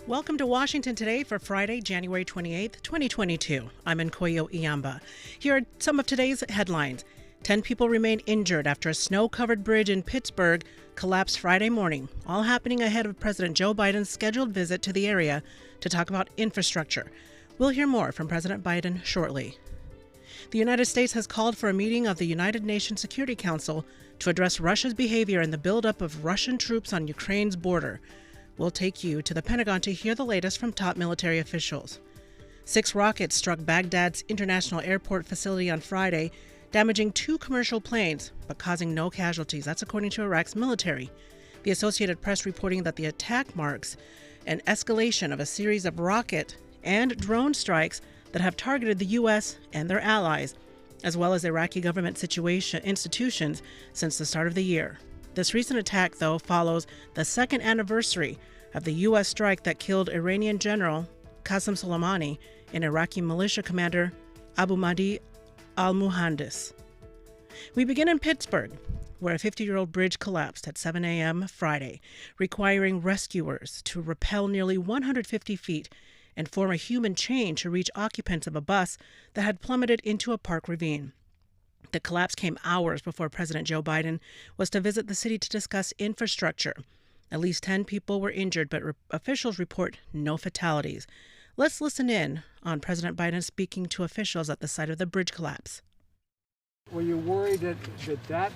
Welcome to Washington Today for Friday, January 28th, 2022. I'm Nkoyo Iyamba. Here are some of today's headlines. 10 people remain injured after a snow-covered bridge in Pittsburgh collapsed Friday morning, all happening ahead of President Joe Biden's scheduled visit to the area to talk about infrastructure. We'll hear more from President Biden shortly. The United States has called for a meeting of the United Nations Security Council to address Russia's behavior and the buildup of Russian troops on Ukraine's border. We'll take you to the Pentagon to hear the latest from top military officials. 6 rockets struck Baghdad's international airport facility on Friday, damaging 2 commercial planes, but causing no casualties. That's according to Iraq's military. The Associated Press reporting that the attack marks an escalation of a series of rocket and drone strikes that have targeted the U.S. and their allies, as well as Iraqi government institutions since the start of the year. This recent attack, though, follows the second anniversary of the U.S. strike that killed Iranian General Qasem Soleimani and Iraqi militia commander Abu Mahdi al-Muhandis. We begin in Pittsburgh, where a 50-year-old bridge collapsed at 7 a.m. Friday, requiring rescuers to rappel nearly 150 feet and form a human chain to reach occupants of a bus that had plummeted into a park ravine. The collapse came hours before President Joe Biden was to visit the city to discuss infrastructure. At least 10 people were injured, but officials report no fatalities. Let's listen in on President Biden speaking to officials at the site of the bridge collapse. Were you worried that there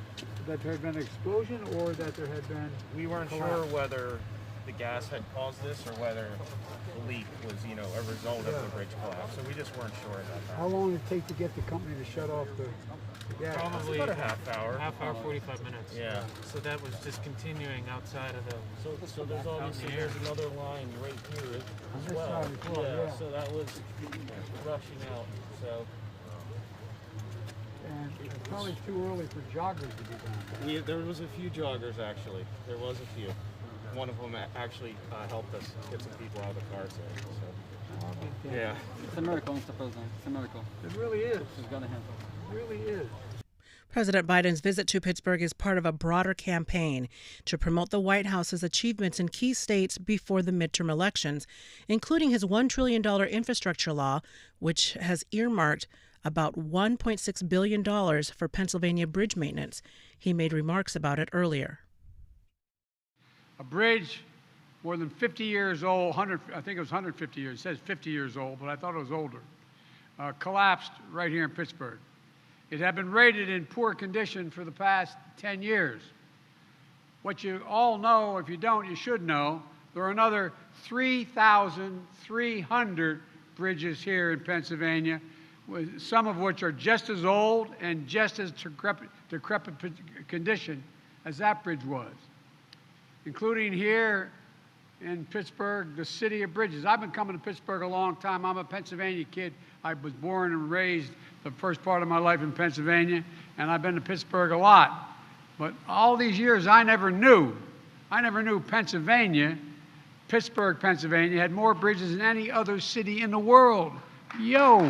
had been an explosion or that there had been We weren't collapse? sure whether the gas had caused this or whether the leak was, a result of the bridge collapse. So we just weren't sure about that. How long did it take to get the company to shut off the gas? Probably About a half hour. Half hour, 45 minutes. Yeah. So that was just continuing outside of the. So there's obviously there's another line right here as this well. side as well, yeah. So that was rushing out. So And it's probably too early for joggers to be done. there was a few joggers actually. There was a few. One of them actually helped us get some people out of the car safe. So yeah. It's a miracle, Mr. President. It's a miracle. It really is. She's got a handle. It really is. President Biden's visit to Pittsburgh is part of a broader campaign to promote the White House's achievements in key states before the midterm elections, including his $1 trillion infrastructure law, which has earmarked about $1.6 billion for Pennsylvania bridge maintenance. He made remarks about it earlier. A bridge more than 50 years old, I think it was 150 years, it says 50 years old, but I thought it was older, collapsed right here in Pittsburgh. It had been rated in poor condition for the past 10 years. What you all know, if you don't, you should know, there are another 3,300 bridges here in Pennsylvania, some of which are just as old and just as decrepit condition as that bridge was, including here in Pittsburgh, the city of bridges. I've been coming to Pittsburgh a long time. I'm a Pennsylvania kid. I was born and raised the first part of my life in Pennsylvania, and I've been to Pittsburgh a lot. But all these years, I never knew Pittsburgh, Pennsylvania, had more bridges than any other city in the world. Yo!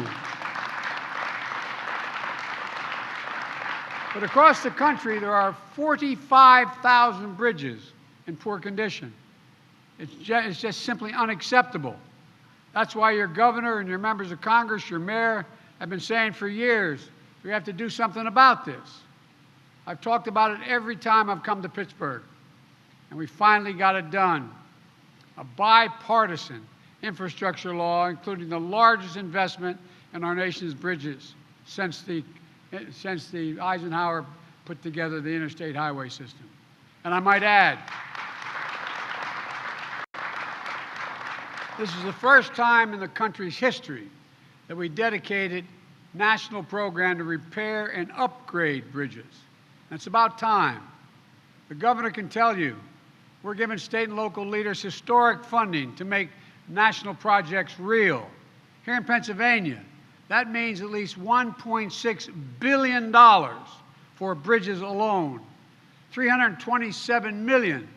But across the country, there are 45,000 bridges in poor condition. It's just simply unacceptable. That's why your governor and your members of Congress, your mayor, have been saying for years, we have to do something about this. I've talked about it every time I've come to Pittsburgh, and we finally got it done. A bipartisan infrastructure law, including the largest investment in our nation's bridges since the Eisenhower put together the interstate highway system. And I might add, this is the first time in the country's history that we dedicated a national program to repair and upgrade bridges. And it's about time. The governor can tell you we're giving state and local leaders historic funding to make national projects real. Here in Pennsylvania, that means at least $1.6 billion for bridges alone, $327 million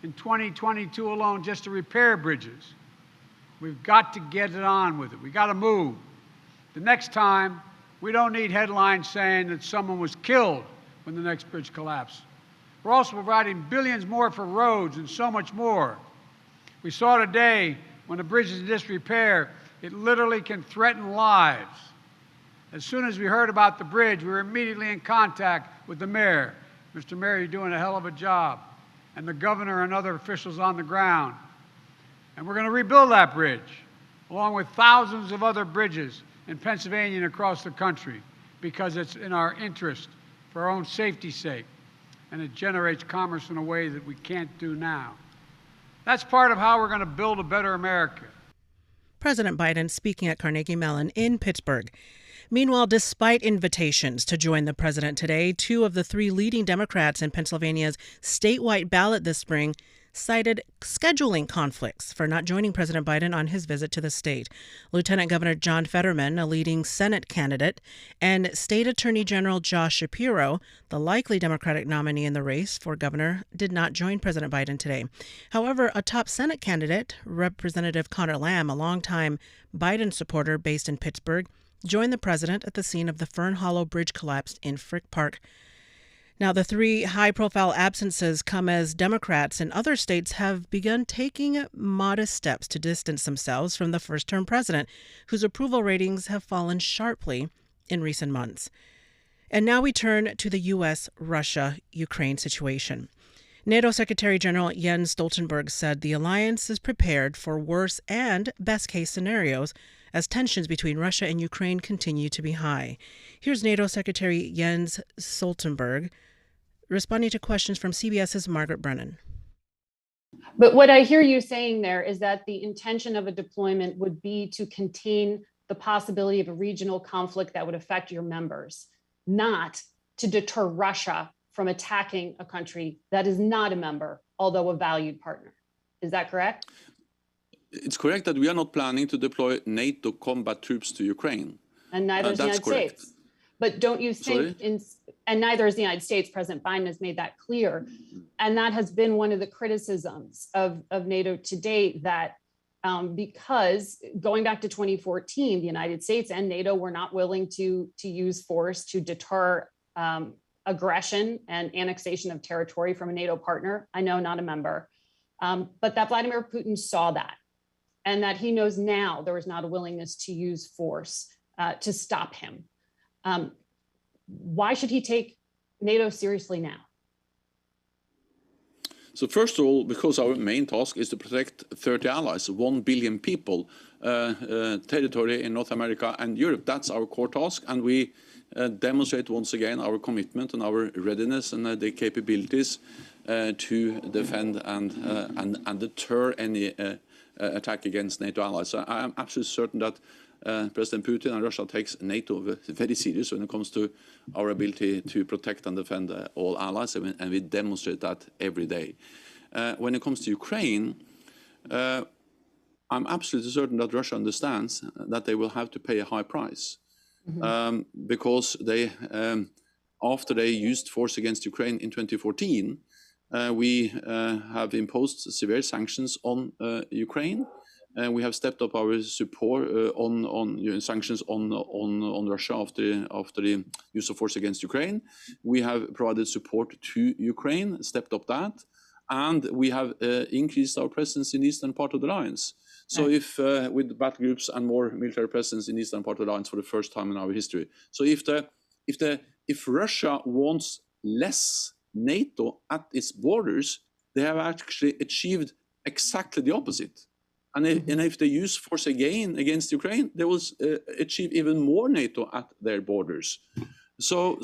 in 2022 alone just to repair bridges. We've got to get it on with it. We've got to move. The next time, we don't need headlines saying that someone was killed when the next bridge collapsed. We're also providing billions more for roads and so much more. We saw today When a bridge is in disrepair, it literally can threaten lives. As soon as we heard about the bridge, we were immediately in contact with the mayor. Mr. Mayor, you're doing a hell of a job. And the governor and other officials on the ground. And we're going to rebuild that bridge, along with thousands of other bridges in Pennsylvania and across the country, because it's in our interest for our own safety's sake, and it generates commerce in a way that we can't do now. That's part of how we're going to build a better America. President Biden speaking at Carnegie Mellon in Pittsburgh. Meanwhile, despite invitations to join the president today, 2 of the 3 leading Democrats in Pennsylvania's statewide ballot this spring cited scheduling conflicts for not joining President Biden on his visit to the state. Lieutenant Governor John Fetterman, a leading Senate candidate, and State Attorney General Josh Shapiro, the likely Democratic nominee in the race for governor, did not join President Biden today. However, a top Senate candidate, Representative Connor Lamb, a longtime Biden supporter based in Pittsburgh, joined the president at the scene of the Fern Hollow Bridge collapse in Frick Park. Now, the 3 high-profile absences come as Democrats in other states have begun taking modest steps to distance themselves from the first-term president, whose approval ratings have fallen sharply in recent months. And now we turn to the U.S.-Russia-Ukraine situation. NATO Secretary General Jens Stoltenberg said the alliance is prepared for worst and best-case scenarios as tensions between Russia and Ukraine continue to be high. Here's NATO Secretary Jens Stoltenberg responding to questions from CBS's Margaret Brennan. But what I hear you saying there is that the intention of a deployment would be to contain the possibility of a regional conflict that would affect your members, not to deter Russia from attacking a country that is not a member, although a valued partner. Is that correct? It's correct that we are not planning to deploy NATO combat troops to Ukraine. And neither is the United States. But don't you think, and neither is the United States, President Biden has made that clear. And that has been one of the criticisms of NATO to date, that because going back to 2014, the United States and NATO were not willing to use force to deter aggression and annexation of territory from a NATO partner. I know, not a member, but that Vladimir Putin saw that, and that he knows now there was not a willingness to use force to stop him. Why should he take NATO seriously now? So first of all, because our main task is to protect 30 allies, 1 billion people, territory in North America and Europe. That's our core task, and we demonstrate once again our commitment and our readiness and the capabilities to defend and deter any attack against NATO allies. So I am absolutely certain that President Putin and Russia takes NATO very serious when it comes to our ability to protect and defend all allies, and we demonstrate that every day. When it comes to Ukraine, I'm absolutely certain that Russia understands that they will have to pay a high price, because they, after they used force against Ukraine in 2014, we have imposed severe sanctions on Ukraine. We have stepped up our support on sanctions on Russia after the use of force against Ukraine. We have provided support to Ukraine, stepped up that, and we have increased our presence in the eastern part of the alliance. So if with battle groups and more military presence in the eastern part of the alliance for the first time in our history. So if Russia wants less NATO at its borders, they have actually achieved exactly the opposite. And if they use force again against Ukraine, they will achieve even more NATO at their borders. So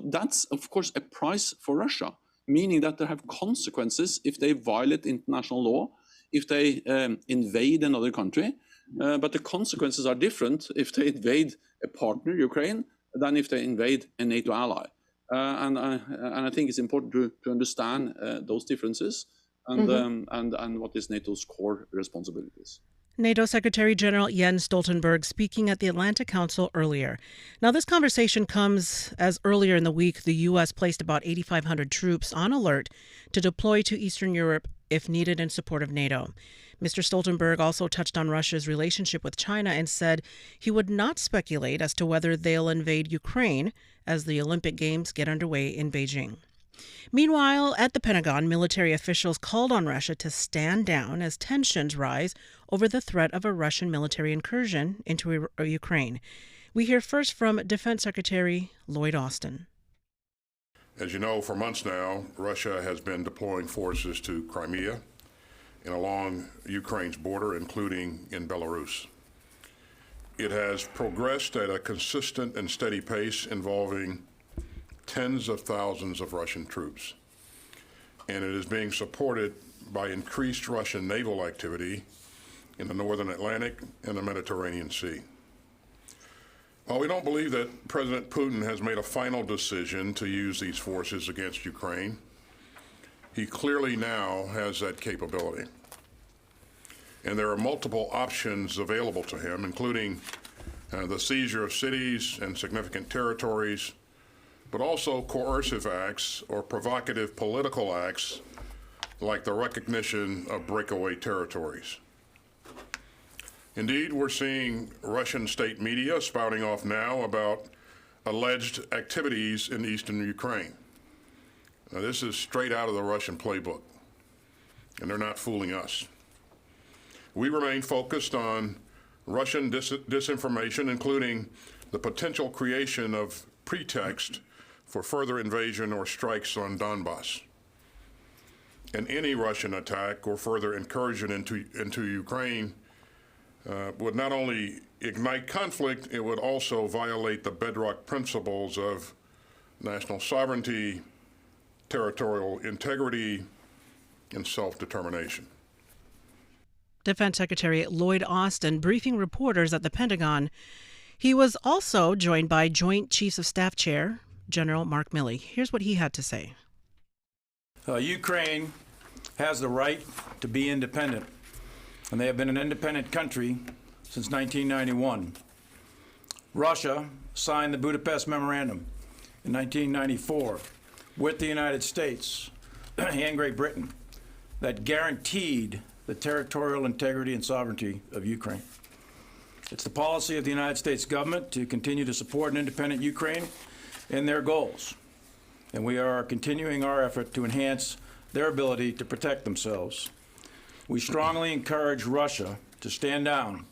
that's, of course, a price for Russia, meaning that they have consequences if they violate international law, if they invade another country. But the consequences are different if they invade a partner, Ukraine, than if they invade a NATO ally. And I think it's important to understand those differences. And what is NATO's core responsibilities. NATO Secretary General Jens Stoltenberg speaking at the Atlantic Council earlier. Now, this conversation comes as earlier in the week, the U.S. placed about 8,500 troops on alert to deploy to Eastern Europe if needed in support of NATO. Mr. Stoltenberg also touched on Russia's relationship with China and said he would not speculate as to whether they'll invade Ukraine as the Olympic Games get underway in Beijing. Meanwhile, at the Pentagon, military officials called on Russia to stand down as tensions rise over the threat of a Russian military incursion into Ukraine. We hear first from Defense Secretary Lloyd Austin. As you know, for months now, Russia has been deploying forces to Crimea and along Ukraine's border, including in Belarus. It has progressed at a consistent and steady pace involving tens of thousands of Russian troops, and it is being supported by increased Russian naval activity in the northern Atlantic and the Mediterranean Sea. While we don't believe that President Putin has made a final decision to use these forces against Ukraine, he clearly now has that capability. And there are multiple options available to him, including the seizure of cities and significant territories, but also coercive acts or provocative political acts like the recognition of breakaway territories. Indeed, we're seeing Russian state media spouting off now about alleged activities in eastern Ukraine. Now, this is straight out of the Russian playbook, and they're not fooling us. We remain focused on Russian disinformation, including the potential creation of pretext for further invasion or strikes on Donbass. And any Russian attack or further incursion into Ukraine would not only ignite conflict, it would also violate the bedrock principles of national sovereignty, territorial integrity, and self-determination. Defense Secretary Lloyd Austin briefing reporters at the Pentagon. He was also joined by Joint Chiefs of Staff Chair General Mark Milley. Here's what he had to say. Ukraine has the right to be independent, and they have been an independent country since 1991. Russia signed the Budapest Memorandum in 1994 with the United States and Great Britain that guaranteed the territorial integrity and sovereignty of Ukraine. It's the policy of the United States government to continue to support an independent Ukraine in their goals, and we are continuing our effort to enhance their ability to protect themselves. We strongly encourage Russia to stand down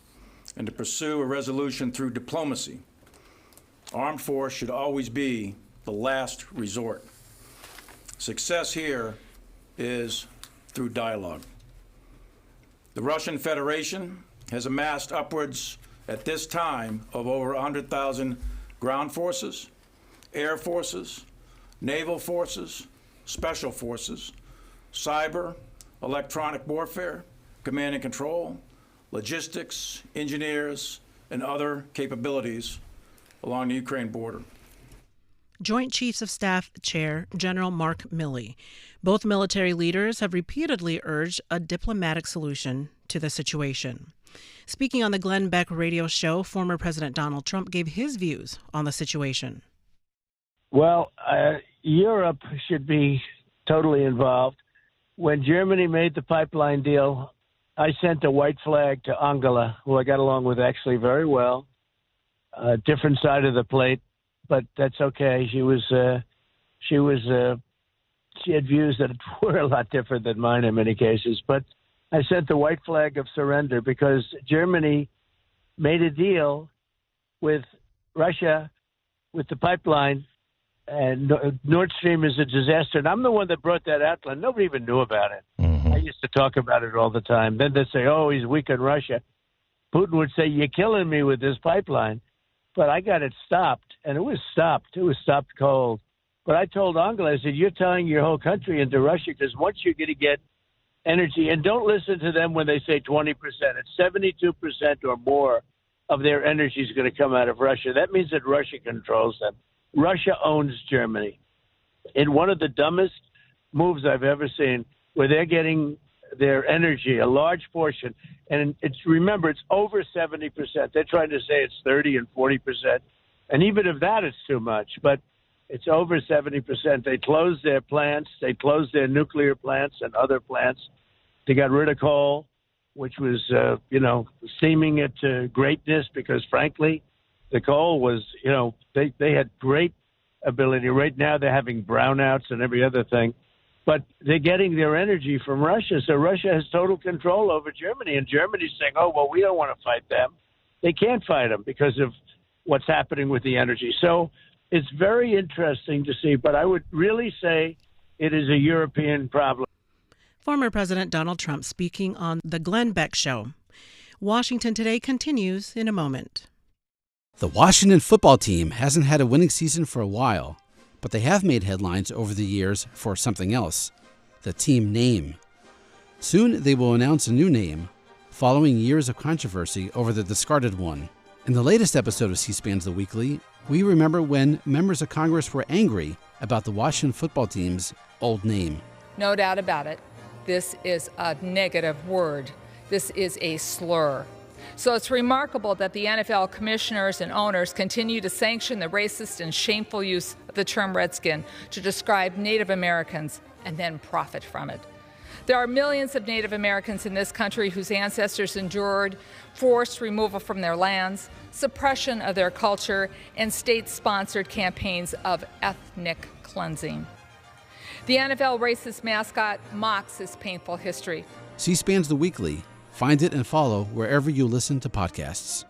and to pursue a resolution through diplomacy. Armed force should always be the last resort. Success here is through dialogue. The Russian Federation has amassed upwards, at this time, of over 100,000 ground forces, air forces, naval forces, special forces, cyber, electronic warfare, command and control, logistics, engineers, and other capabilities along the Ukraine border. Joint Chiefs of Staff Chair General Mark Milley. Both military leaders have repeatedly urged a diplomatic solution to the situation. Speaking on the Glenn Beck radio show, former President Donald Trump gave his views on the situation. Well, Europe should be totally involved. When Germany made the pipeline deal, I sent a white flag to Angela, who I got along with actually very well. Different side of the plate, but that's okay. She had views that were a lot different than mine in many cases. But I sent the white flag of surrender because Germany made a deal with Russia with the pipeline, and Nord Stream is a disaster. And I'm the one that brought that out. Nobody even knew about it. Mm-hmm. I used to talk about it all the time. Then they'd say, oh, he's weak in Russia. Putin would say, you're killing me with this pipeline. But I got it stopped, and it was stopped. It was stopped cold. But I told Angela, I said, you're tying your whole country into Russia because once you're going to get energy, and don't listen to them when they say 20%. It's 72% or more of their energy is going to come out of Russia. That means that Russia controls them. Russia owns Germany. In one of the dumbest moves I've ever seen, where they're getting their energy, a large portion, and remember, it's over 70%. They're trying to say it's 30 and 40%. And even if that is too much, but it's over 70%. They closed their plants. They closed their nuclear plants and other plants. They got rid of coal, which was, steaming it to greatness because, frankly, the coal was, they had great ability. Right now, they're having brownouts and every other thing, but they're getting their energy from Russia. So Russia has total control over Germany, and Germany's saying, oh, well, we don't want to fight them. They can't fight them because of what's happening with the energy. So it's very interesting to see, but I would really say it is a European problem. Former President Donald Trump speaking on The Glenn Beck Show. Washington Today continues in a moment. The Washington football team hasn't had a winning season for a while, but they have made headlines over the years for something else, the team name. Soon they will announce a new name, following years of controversy over the discarded one. In the latest episode of C-SPAN's The Weekly, we remember when members of Congress were angry about the Washington football team's old name. No doubt about it. This is a negative word. This is a slur. So it's remarkable that the NFL commissioners and owners continue to sanction the racist and shameful use of the term Redskin to describe Native Americans and then profit from it. There are millions of Native Americans in this country whose ancestors endured forced removal from their lands, suppression of their culture, and state-sponsored campaigns of ethnic cleansing. The NFL racist mascot mocks this painful history. C-SPAN's The Weekly. Find it and follow wherever you listen to podcasts.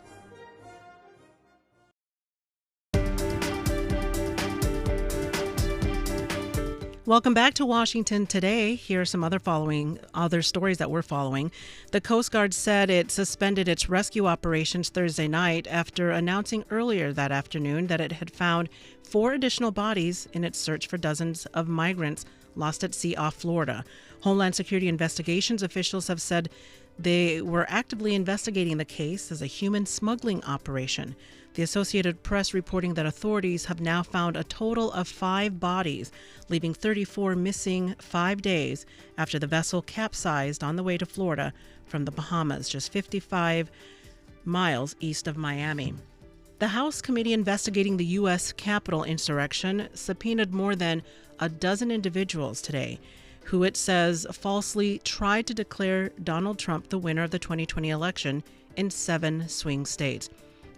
Welcome back to Washington Today. Here are some other stories that we're following. The Coast Guard said it suspended its rescue operations Thursday night after announcing earlier that afternoon that it had found 4 additional bodies in its search for dozens of migrants lost at sea off Florida. Homeland Security investigations officials have said they were actively investigating the case as a human smuggling operation. The Associated Press reporting that authorities have now found a total of 5 bodies, leaving 34 missing 5 days after the vessel capsized on the way to Florida from the Bahamas, just 55 miles east of Miami. The House committee investigating the U.S. Capitol insurrection subpoenaed more than a dozen individuals today who it says falsely tried to declare Donald Trump the winner of the 2020 election in 7 swing states.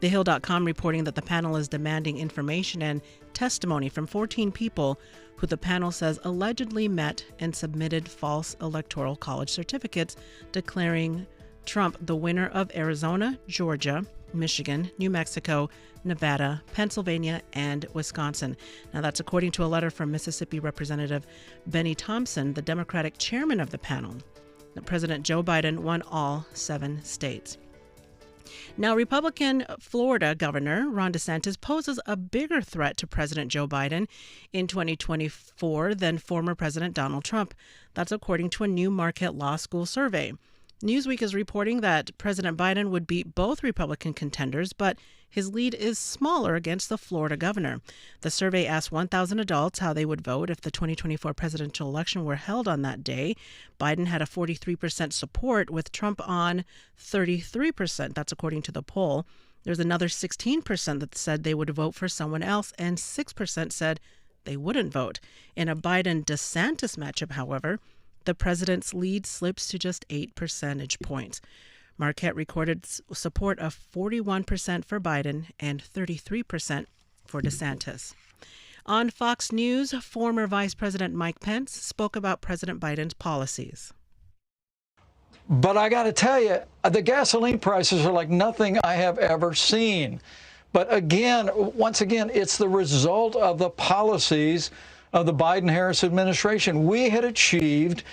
TheHill.com reporting that the panel is demanding information and testimony from 14 people who the panel says allegedly met and submitted false electoral college certificates declaring Trump the winner of Arizona, Georgia, Michigan, New Mexico, Nevada, Pennsylvania, and Wisconsin. Now, that's according to a letter from Mississippi Representative Benny Thompson, the Democratic chairman of the panel. President Joe Biden won all 7 states. Now, Republican Florida Governor Ron DeSantis poses a bigger threat to President Joe Biden in 2024 than former President Donald Trump. That's according to a new Marquette Law School survey. Newsweek is reporting that President Biden would beat both Republican contenders, but his lead is smaller against the Florida governor. The survey asked 1,000 adults how they would vote if the 2024 presidential election were held on that day. Biden had a 43% support, with Trump on 33%. That's according to the poll. There's another 16% that said they would vote for someone else, and 6% said they wouldn't vote. In a Biden-DeSantis matchup, however, the president's lead slips to just 8 percentage points. Marquette recorded support of 41% for Biden and 33% for DeSantis. On Fox News, former Vice President Mike Pence spoke about President Biden's policies. But I got to tell you, the gasoline prices are like nothing I have ever seen. But again, once again, it's the result of the policies of the Biden-Harris administration. We had achieved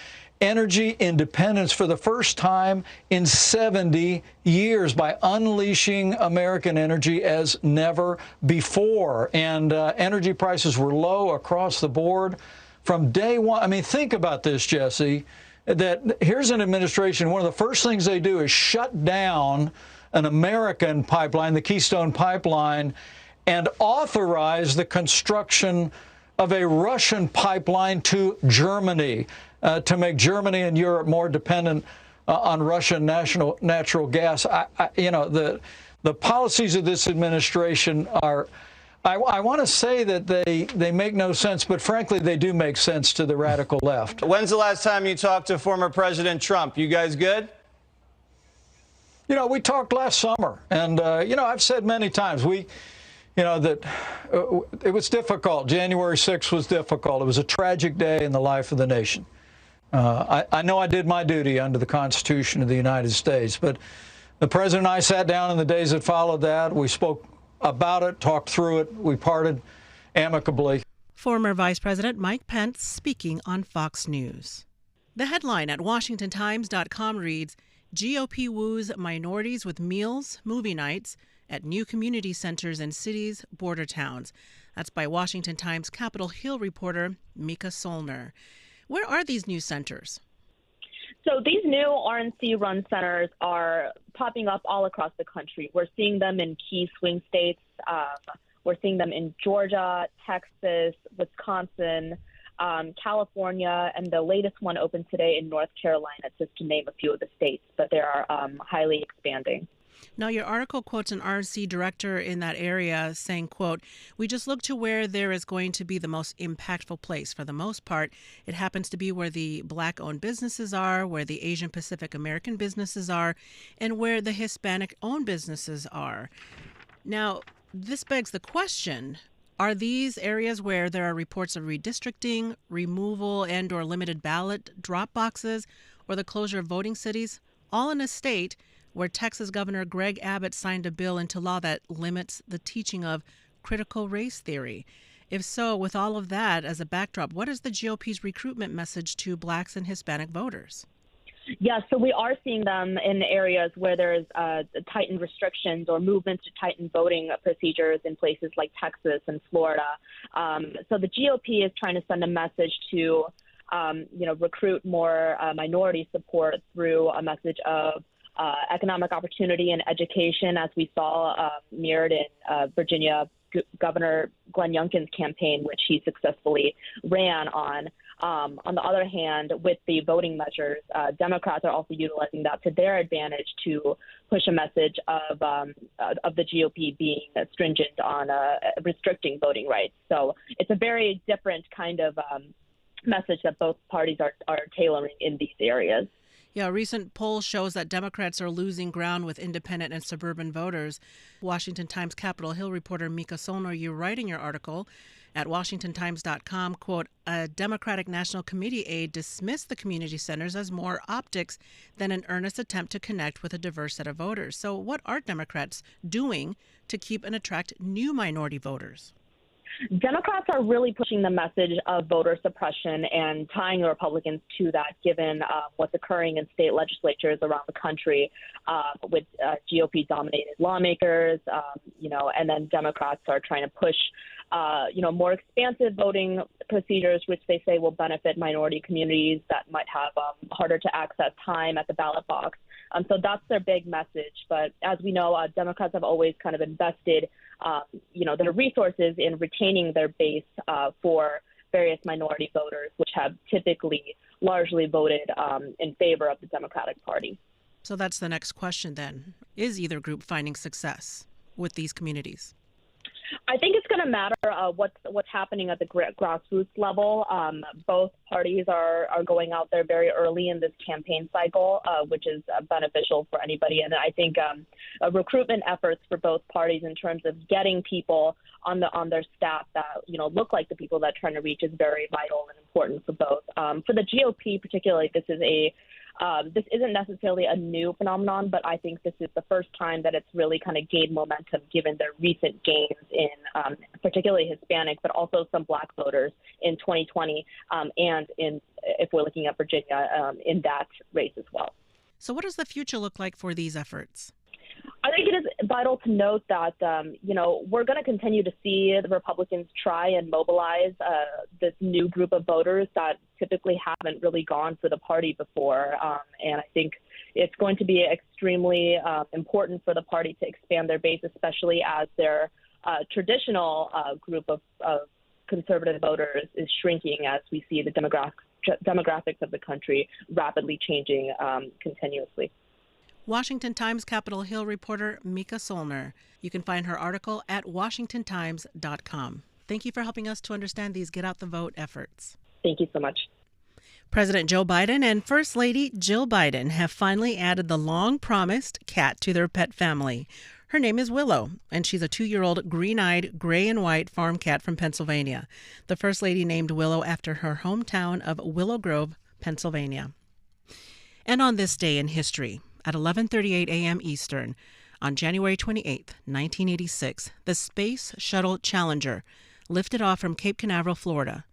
energy independence for the first time in 70 years by unleashing American energy as never before. And energy prices were low across the board from day one. I mean, think about this, Jesse, that here's an administration, one of the first things they do is shut down an American pipeline, the Keystone Pipeline, and authorize the construction of a Russian pipeline to Germany to make Germany and Europe more dependent on Russian natural gas. The policies of this administration are, I want to say that they make no sense, but frankly, they do make sense to the radical left. When's the last time you talked to former President Trump? You guys good? We talked last summer, and I've said many times, that it was difficult. January 6th was difficult. It was a tragic day in the life of the nation. I know I did my duty under the Constitution of the United States, but the President and I sat down in the days that followed that. We spoke about it, talked through it. We parted amicably. Former Vice President Mike Pence speaking on Fox News. The headline at WashingtonTimes.com reads, GOP woos minorities with meals, movie nights at new community centers in cities, border towns. That's by Washington Times Capitol Hill reporter Mica Soellner. Where are these new centers? So these new RNC-run centers are popping up all across the country. We're seeing them in key swing states. We're seeing them in Georgia, Texas, Wisconsin, California, and the latest one opened today in North Carolina, just to name a few of the states, but they are highly expanding. Now, your article quotes an RNC director in that area saying, quote, "We just look to where there is going to be the most impactful place. For the most part, it happens to be where the Black-owned businesses are, where the Asian Pacific American businesses are, and where the Hispanic-owned businesses are." Now, this begs the question, are these areas where there are reports of redistricting, removal, and or limited ballot drop boxes, or the closure of voting cities, all in a state where Texas Governor Greg Abbott signed a bill into law that limits the teaching of critical race theory? If so, with all of that as a backdrop, what is the GOP's recruitment message to Blacks and Hispanic voters? Yeah, so we are seeing them in areas where there's tightened restrictions or movements to tighten voting procedures in places like Texas and Florida. So the GOP is trying to send a message to, recruit more minority support through a message of economic opportunity and education, as we saw mirrored in Virginia Governor Glenn Youngkin's campaign, which he successfully ran on. On the other hand, with the voting measures, Democrats are also utilizing that to their advantage to push a message of the GOP being stringent on restricting voting rights. So it's a very different kind of message that both parties are tailoring in these areas. Yeah, a recent poll shows that Democrats are losing ground with independent and suburban voters. Washington Times Capitol Hill reporter Mica Soellner, you write in your article at WashingtonTimes.com, quote, "A Democratic National Committee aide dismissed the community centers as more optics than an earnest attempt to connect with a diverse set of voters." So what are Democrats doing to keep and attract new minority voters? Democrats are really pushing the message of voter suppression and tying the Republicans to that, given what's occurring in state legislatures around the country with GOP-dominated lawmakers, and then Democrats are trying to push, more expansive voting procedures, which they say will benefit minority communities that might have harder to access time at the ballot box. So that's their big message. But as we know, Democrats have always kind of invested, their resources in retaining their base for various minority voters, which have typically largely voted in favor of the Democratic Party. So that's the next question then. Is either group finding success with these communities? I think it's going to matter what's happening at the grassroots level. Both parties are going out there very early in this campaign cycle, which is beneficial for anybody. And I think recruitment efforts for both parties in terms of getting people on their staff that look like the people that they're trying to reach is very vital and important for both. For the GOP, particularly, this isn't necessarily a new phenomenon, but I think this is the first time that it's really kind of gained momentum given their recent gains in particularly Hispanic, but also some Black voters in 2020 and if we're looking at Virginia, in that race as well. So what does the future look like for these efforts? I think it is vital to note that, we're going to continue to see the Republicans try and mobilize this new group of voters that typically haven't really gone for the party before. And I think it's going to be extremely important for the party to expand their base, especially as their traditional group of conservative voters is shrinking as we see the demographics of the country rapidly changing continuously. Washington Times Capitol Hill reporter Mica Soellner. You can find her article at WashingtonTimes.com. Thank you for helping us to understand these Get Out the Vote efforts. Thank you so much. President Joe Biden and First Lady Jill Biden have finally added the long-promised cat to their pet family. Her name is Willow, and she's a 2-year-old green-eyed, gray and white farm cat from Pennsylvania. The First Lady named Willow after her hometown of Willow Grove, Pennsylvania. And on this day in history, at 11:38 a.m. Eastern, on January 28, 1986, the Space Shuttle Challenger lifted off from Cape Canaveral, Florida.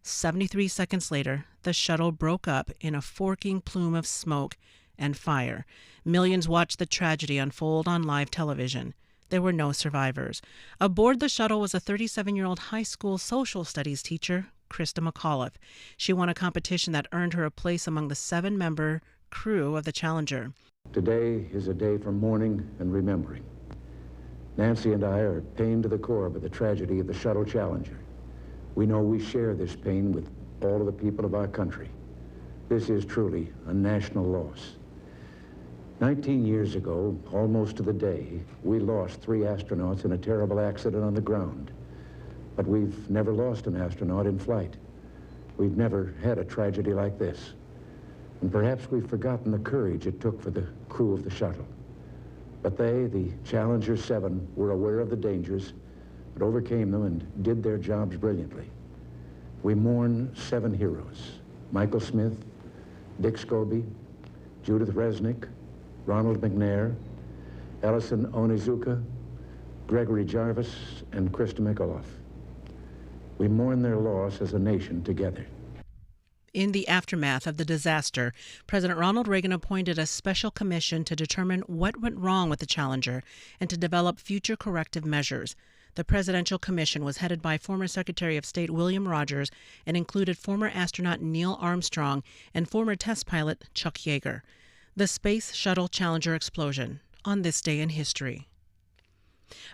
73 seconds later, the shuttle broke up in a forking plume of smoke and fire. Millions watched the tragedy unfold on live television. There were no survivors. Aboard the shuttle was a 37-year-old high school social studies teacher, Krista McAuliffe. She won a competition that earned her a place among the 7-member crew of the Challenger. Today is a day for mourning and remembering. Nancy and I are pained to the core by the tragedy of the Shuttle Challenger. We know we share this pain with all of the people of our country. This is truly a national loss. 19 years ago, almost to the day, we lost 3 astronauts in a terrible accident on the ground. But we've never lost an astronaut in flight. We've never had a tragedy like this. And perhaps we've forgotten the courage it took for the crew of the shuttle. But they, the Challenger 7, were aware of the dangers, but overcame them and did their jobs brilliantly. We mourn 7 heroes: Michael Smith, Dick Scobie, Judith Resnick, Ronald McNair, Ellison Onizuka, Gregory Jarvis, and Krista McAuliffe. We mourn their loss as a nation together. In the aftermath of the disaster, President Ronald Reagan appointed a special commission to determine what went wrong with the Challenger and to develop future corrective measures. The Presidential Commission was headed by former Secretary of State William Rogers and included former astronaut Neil Armstrong and former test pilot Chuck Yeager. The Space Shuttle Challenger explosion on this day in history.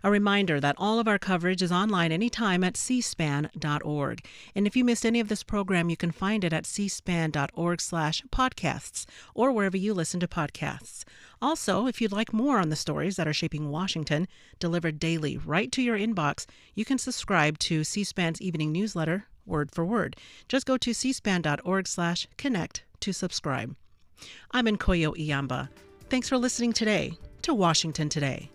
A reminder that all of our coverage is online anytime at cspan.org. And if you missed any of this program, you can find it at cspan.org/podcasts or wherever you listen to podcasts. Also, if you'd like more on the stories that are shaping Washington, delivered daily right to your inbox, you can subscribe to C-SPAN's evening newsletter, word for word. Just go to cspan.org/connect to subscribe. I'm Nkoyo Iyamba. Thanks for listening today to Washington Today.